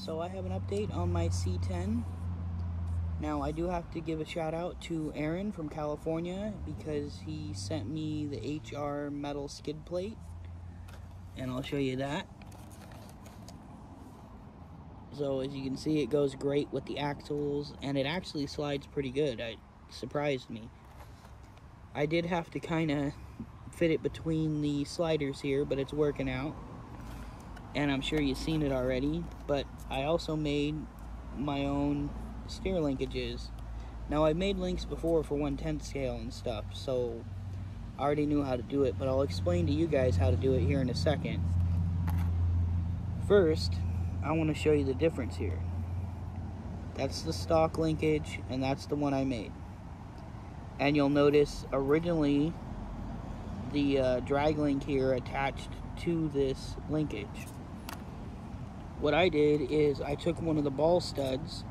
So I have an update on my C10. Now I do have to give a shout out to Aaron from California because he sent me the HR metal skid plate, and I'll show you that. So as you can see, it goes great with the axles, and it actually slides pretty good. It surprised me. I did have to kind of fit it between the sliders here, but it's working out. And I'm sure you've seen it already, but I also made my own steer linkages. Now I've made links before for 1/10 scale and stuff, so I already knew how to do it, but I'll explain to you guys how to do it here in a second. First, I want to show you the difference here. That's the stock linkage, and that's the one I made. And you'll notice originally the drag link here attached to this linkage. What I did is I took one of the ball studs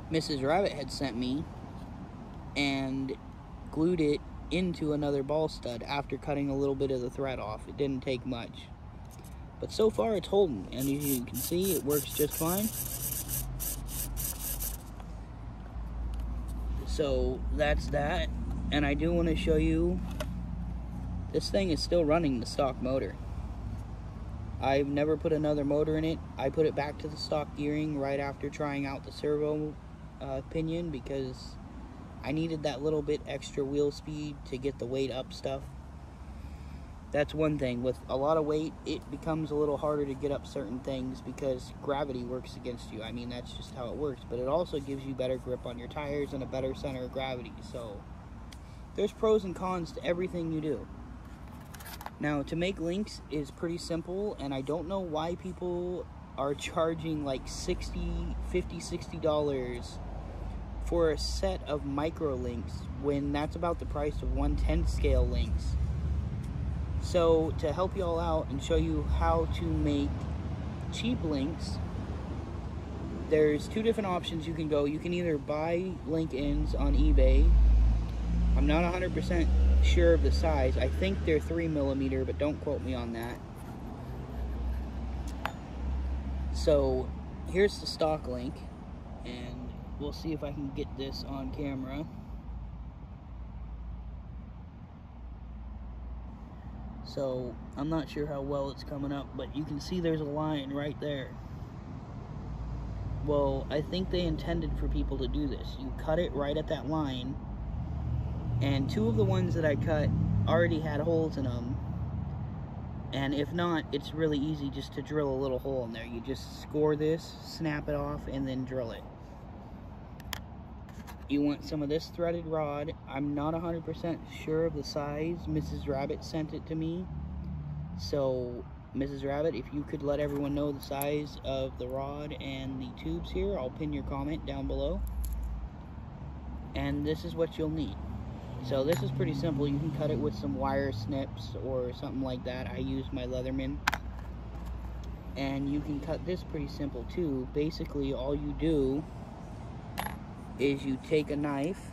Mrs. Rabbit had sent me and glued it into another ball stud after cutting a little bit of the thread off. It didn't take much. But so far it's holding, and as you can see, it works just fine. So that's that, and I do want to show you, this thing is still running the stock motor. I've never put another motor in it. I put it back to the stock gearing right after trying out the servo pinion because I needed that little bit extra wheel speed to get the weight up stuff. That's one thing. With a lot of weight, it becomes a little harder to get up certain things because gravity works against you. I mean, that's just how it works. But it also gives you better grip on your tires and a better center of gravity. So there's pros and cons to everything you do. Now, to make links is pretty simple, and I don't know why people are charging like $60 for a set of micro links when that's about the price of 1/10 scale links. So to help you all out and show you how to make cheap links, there's two different options you can go. You can either buy link ends on eBay. I'm not 100% sure of the size. I think they're 3mm, but don't quote me on that. So here's the stock link, and we'll see if I can get this on camera. So I'm not sure how well it's coming up, but you can see there's a line right there. Well, I think they intended for people to do this. You cut it right at that line, and two of the ones that I cut already had holes in them. And if not, it's really easy just to drill a little hole in there. You just score this, snap it off, and then drill it. You want some of this threaded rod. I'm not 100% sure of the size. Mrs. Rabbit sent it to me. So, Mrs. Rabbit, if you could let everyone know the size of the rod and the tubes here, I'll pin your comment down below. And this is what you'll need. So this is pretty simple. You can cut it with some wire snips or something like that. I use my Leatherman. And you can cut this pretty simple too. Basically, all you do is you take a knife,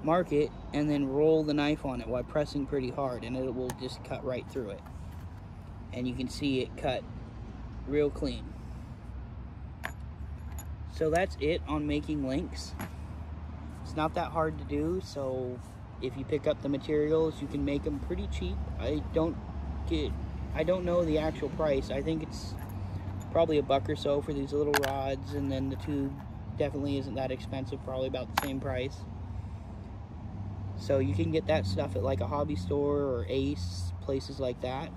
mark it, and then roll the knife on it while pressing pretty hard, and it will just cut right through it. And you can see it cut real clean. So that's it on making links. It's not that hard to do, so if you pick up the materials, you can make them pretty cheap. I don't know the actual price. I think it's probably $1 or so for these little rods, and then the tube definitely isn't that expensive, probably about the same price. So you can get that stuff at like a hobby store or Ace, places like that.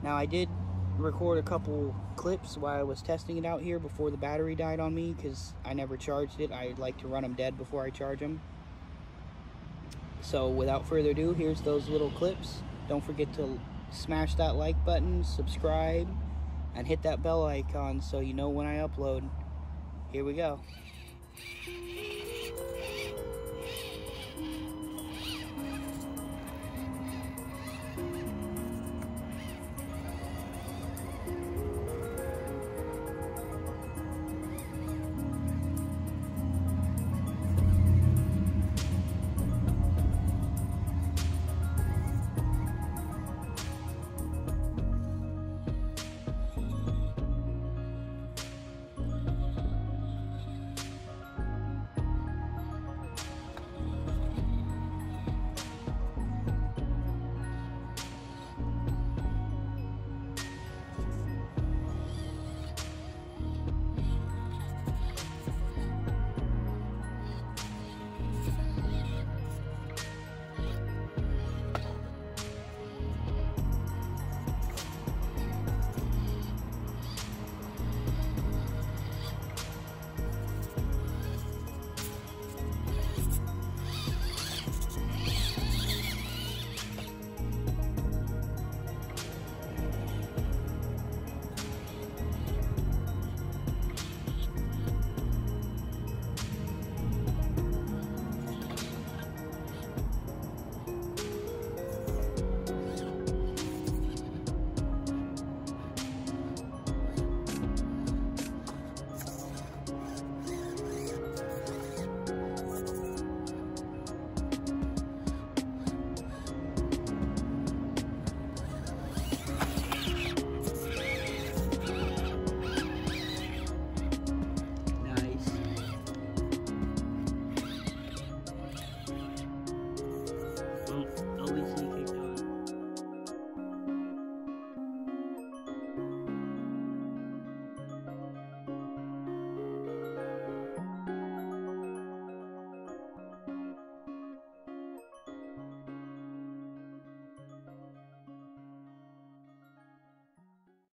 Now I did record a couple clips while I was testing it out here before the battery died on me, because I never charged it. I like to run them dead before I charge them. So without further ado, here's those little clips. Don't forget to smash that like button, subscribe, and hit that bell icon so you know when I upload. Here we go. Well, at least